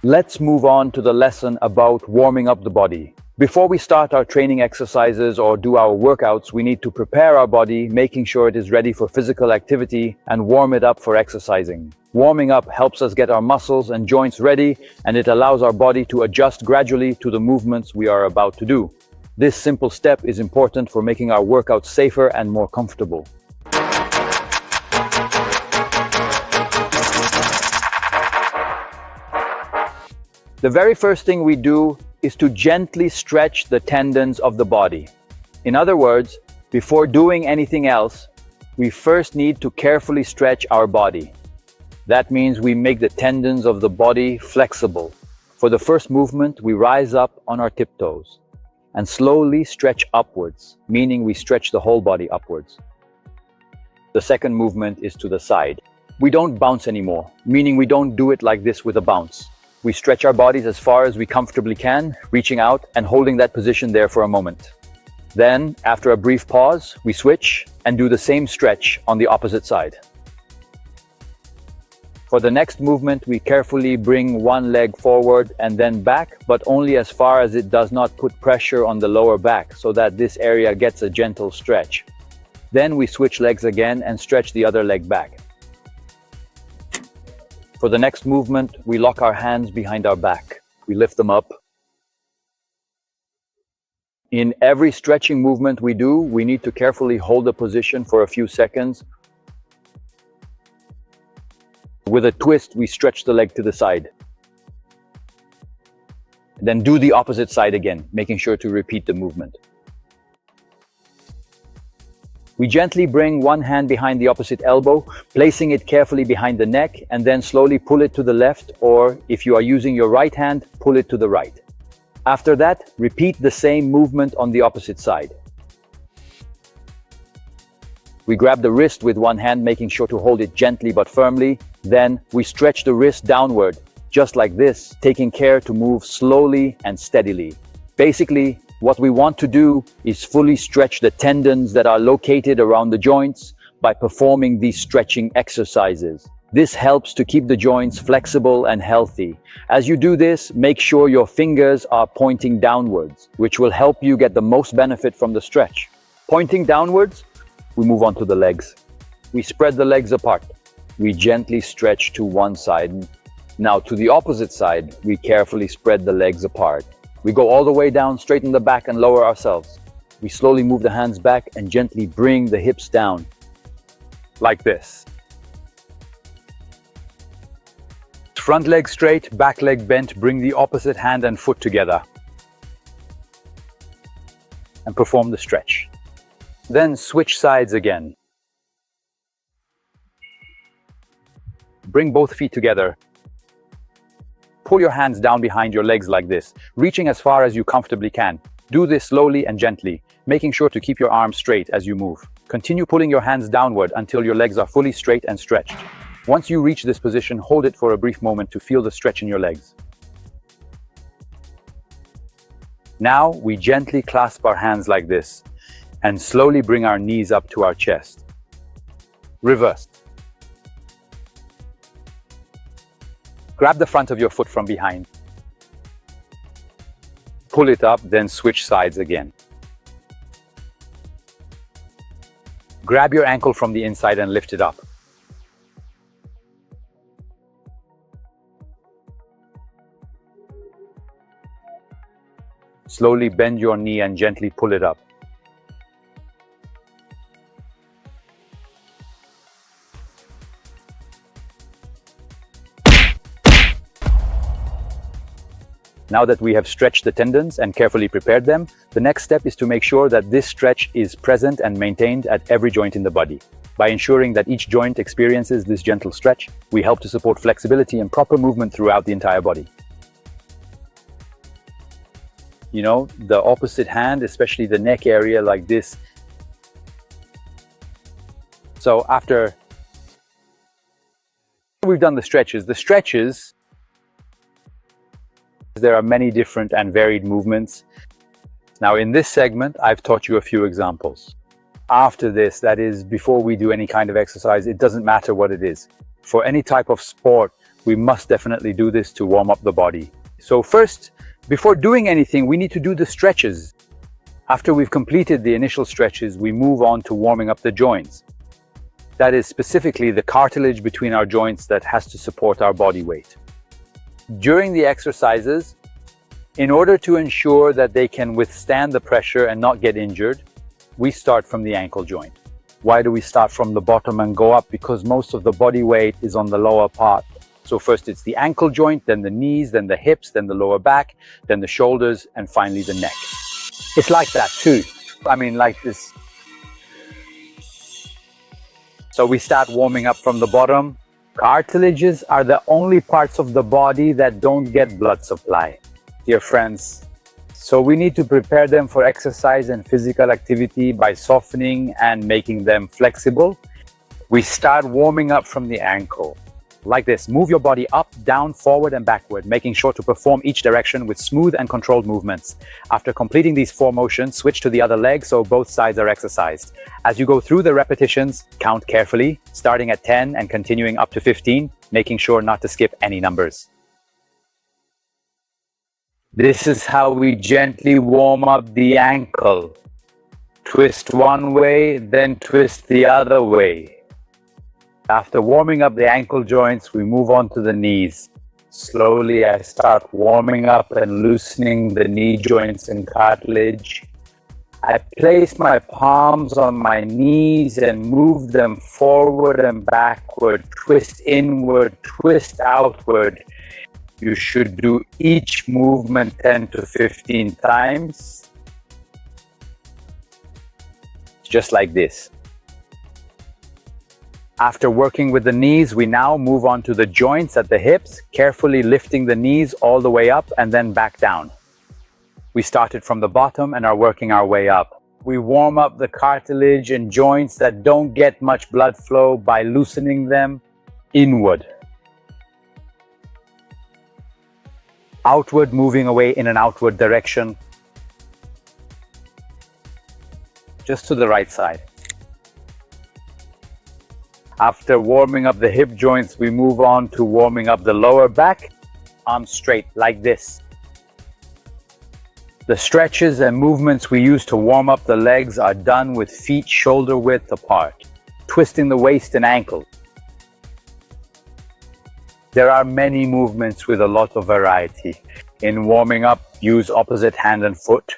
Let's move on to the lesson about warming up the body. Before we start our training exercises or do our workouts, we need to prepare our body, making sure it is ready for physical activity and warm it up for exercising. Warming up helps us get our muscles and joints ready, and it allows our body to adjust gradually to the movements we are about to do. This simple step is important for making our workouts safer and more comfortable. The very first thing we do is to gently stretch the tendons of the body. In other words, before doing anything else, we first need to carefully stretch our body. That means we make the tendons of the body flexible. For the first movement, we rise up on our tiptoes and slowly stretch upwards, meaning we stretch the whole body upwards. The second movement is to the side. We don't bounce anymore, meaning we don't do it like this with a bounce. We stretch our bodies as far as we comfortably can, reaching out and holding that position there for a moment. Then, after a brief pause, we switch and do the same stretch on the opposite side. For the next movement, we carefully bring one leg forward and then back, but only as far as it does not put pressure on the lower back, so that this area gets a gentle stretch. Then we switch legs again and stretch the other leg back. For the next movement, we lock our hands behind our back. We lift them up. In every stretching movement we do, we need to carefully hold the position for a few seconds. With a twist, we stretch the leg to the side. Then do the opposite side again, making sure to repeat the movement. We gently bring one hand behind the opposite elbow, placing it carefully behind the neck, and then slowly pull it to the left, or if you are using your right hand, pull it to the right. After that, repeat the same movement on the opposite side. We grab the wrist with one hand, making sure to hold it gently but firmly. Then we stretch the wrist downward, just like this, taking care to move slowly and steadily. Basically, what we want to do is fully stretch the tendons that are located around the joints by performing these stretching exercises. This helps to keep the joints flexible and healthy. As you do this, make sure your fingers are pointing downwards, which will help you get the most benefit from the stretch. Pointing downwards, we move on to the legs. We spread the legs apart. We gently stretch to one side. Now to the opposite side, we carefully spread the legs apart. We go all the way down, straighten the back and lower ourselves. We slowly move the hands back and gently bring the hips down, like this. Front leg straight, back leg bent, bring the opposite hand and foot together. And perform the stretch. Then switch sides again. Bring both feet together. Pull your hands down behind your legs like this, reaching as far as you comfortably can. Do this slowly and gently, making sure to keep your arms straight as you move. Continue pulling your hands downward until your legs are fully straight and stretched. Once you reach this position, hold it for a brief moment to feel the stretch in your legs. Now, we gently clasp our hands like this and slowly bring our knees up to our chest. Reversed. Grab the front of your foot from behind. Pull it up, then switch sides again. Grab your ankle from the inside and lift it up. Slowly bend your knee and gently pull it up. Now that we have stretched the tendons and carefully prepared them, the next step is to make sure that this stretch is present and maintained at every joint in the body. By ensuring that each joint experiences this gentle stretch, we help to support flexibility and proper movement throughout the entire body. You know, the opposite hand, especially the neck area like this. So after we've done the stretches, there are many different and varied movements. Now in this segment, I've taught you a few examples. After this, that is before we do any kind of exercise, it doesn't matter what it is. For any type of sport, we must definitely do this to warm up the body. So first, before doing anything, we need to do the stretches. After we've completed the initial stretches, we move on to warming up the joints. That is specifically the cartilage between our joints that has to support our body weight. During the exercises, in order to ensure that they can withstand the pressure and not get injured, we start from the ankle joint. Why do we start from the bottom and go up? Because most of the body weight is on the lower part. So first it's the ankle joint, then the knees, then the hips, then the lower back, then the shoulders, and finally the neck. It's like that too. I mean, like this. So we start warming up from the bottom. Cartilages are the only parts of the body that don't get blood supply, dear friends. So we need to prepare them for exercise and physical activity by softening and making them flexible. We start warming up from the ankle. Like this, move your body up, down, forward and backward, making sure to perform each direction with smooth and controlled movements. After completing these 4 motions, switch to the other leg so both sides are exercised. As you go through the repetitions, count carefully, starting at 10 and continuing up to 15, making sure not to skip any numbers. This is how we gently warm up the ankle. Twist one way, then twist the other way. After warming up the ankle joints, we move on to the knees. Slowly, I start warming up and loosening the knee joints and cartilage. I place my palms on my knees and move them forward and backward, twist inward, twist outward. You should do each movement 10 to 15 times. Just like this. After working with the knees, we now move on to the joints at the hips, carefully lifting the knees all the way up and then back down. We started from the bottom and are working our way up. We warm up the cartilage and joints that don't get much blood flow by loosening them inward. Outward, moving away in an outward direction. Just to the right side. After warming up the hip joints, we move on to warming up the lower back, arms straight like this. The stretches and movements we use to warm up the legs are done with feet shoulder width apart, twisting the waist and ankle. There are many movements with a lot of variety. In warming up, use opposite hand and foot.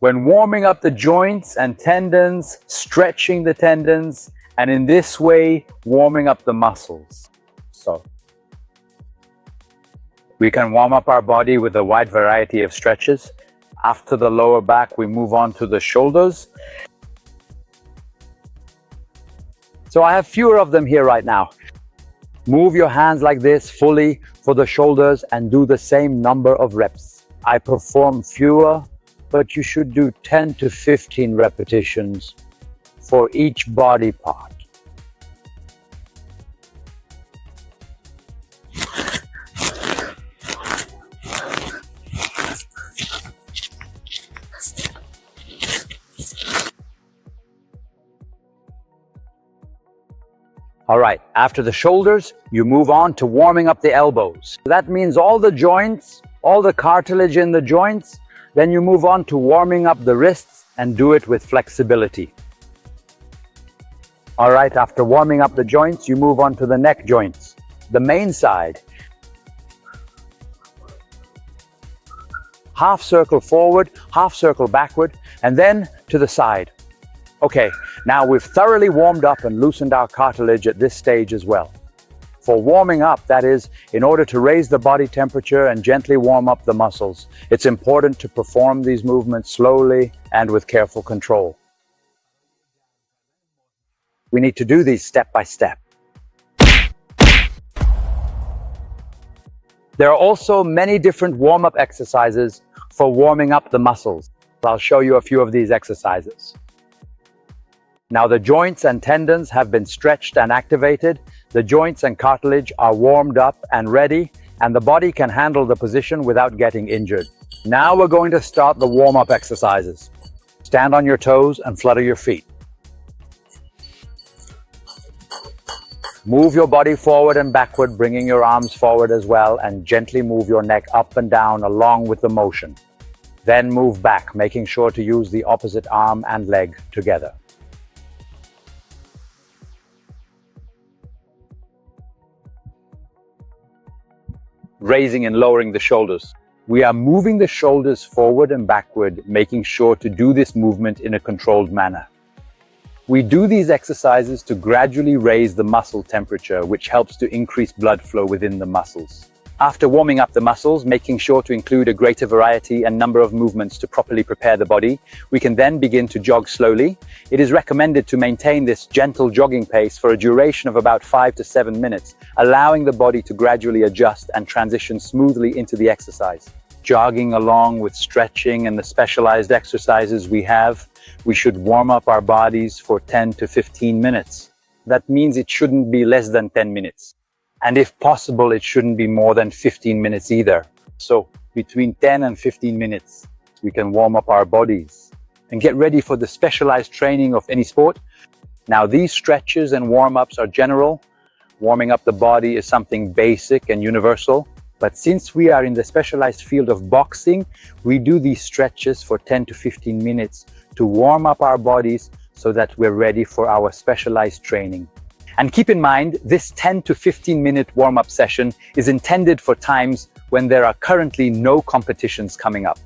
When warming up the joints and tendons, stretching the tendons, and in this way, warming up the muscles. So, we can warm up our body with a wide variety of stretches. After the lower back, we move on to the shoulders. So I have fewer of them here right now. Move your hands like this fully for the shoulders and do the same number of reps. I perform fewer, but you should do 10 to 15 repetitions for each body part. All right, after the shoulders, you move on to warming up the elbows. That means all the joints, all the cartilage in the joints. Then you move on to warming up the wrists and do it with flexibility. All right, after warming up the joints, you move on to the neck joints, the main side. Half circle forward, half circle backward, and then to the side. Okay, now we've thoroughly warmed up and loosened our cartilage at this stage as well. For warming up, that is, in order to raise the body temperature and gently warm up the muscles, it's important to perform these movements slowly and with careful control. We need to do these step by step. There are also many different warm-up exercises for warming up the muscles. I'll show you a few of these exercises. Now the joints and tendons have been stretched and activated. The joints and cartilage are warmed up and ready, and the body can handle the position without getting injured. Now we're going to start the warm-up exercises. Stand on your toes and flutter your feet. Move your body forward and backward, bringing your arms forward as well, and gently move your neck up and down along with the motion. Then move back, making sure to use the opposite arm and leg together. Raising and lowering the shoulders. We are moving the shoulders forward and backward, making sure to do this movement in a controlled manner. We do these exercises to gradually raise the muscle temperature, which helps to increase blood flow within the muscles. After warming up the muscles, making sure to include a greater variety and number of movements to properly prepare the body, we can then begin to jog slowly. It is recommended to maintain this gentle jogging pace for a duration of about 5 to 7 minutes, allowing the body to gradually adjust and transition smoothly into the exercise. Jogging along with stretching and the specialized exercises we should warm up our bodies for 10 to 15 minutes. That means it shouldn't be less than 10 minutes. And if possible, it shouldn't be more than 15 minutes either. So between 10 and 15 minutes, we can warm up our bodies and get ready for the specialized training of any sport. Now, these stretches and warm-ups are general. Warming up the body is something basic and universal. But since we are in the specialized field of boxing, we do these stretches for 10 to 15 minutes to warm up our bodies so that we're ready for our specialized training. And keep in mind, this 10 to 15 minute warm-up session is intended for times when there are currently no competitions coming up.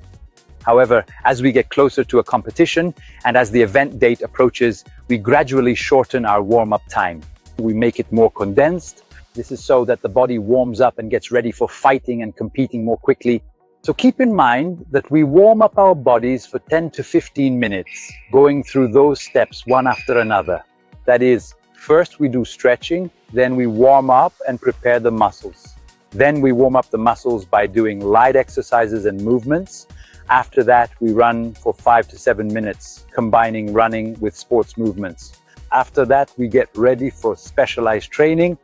However, as we get closer to a competition and as the event date approaches, we gradually shorten our warm-up time. We make it more condensed. This is so that the body warms up and gets ready for fighting and competing more quickly. So keep in mind that we warm up our bodies for 10 to 15 minutes, going through those steps one after another. That is, first we do stretching, then we warm up and prepare the muscles. Then we warm up the muscles by doing light exercises and movements. After that, we run for 5 to 7 minutes, combining running with sports movements. After that, we get ready for specialized training.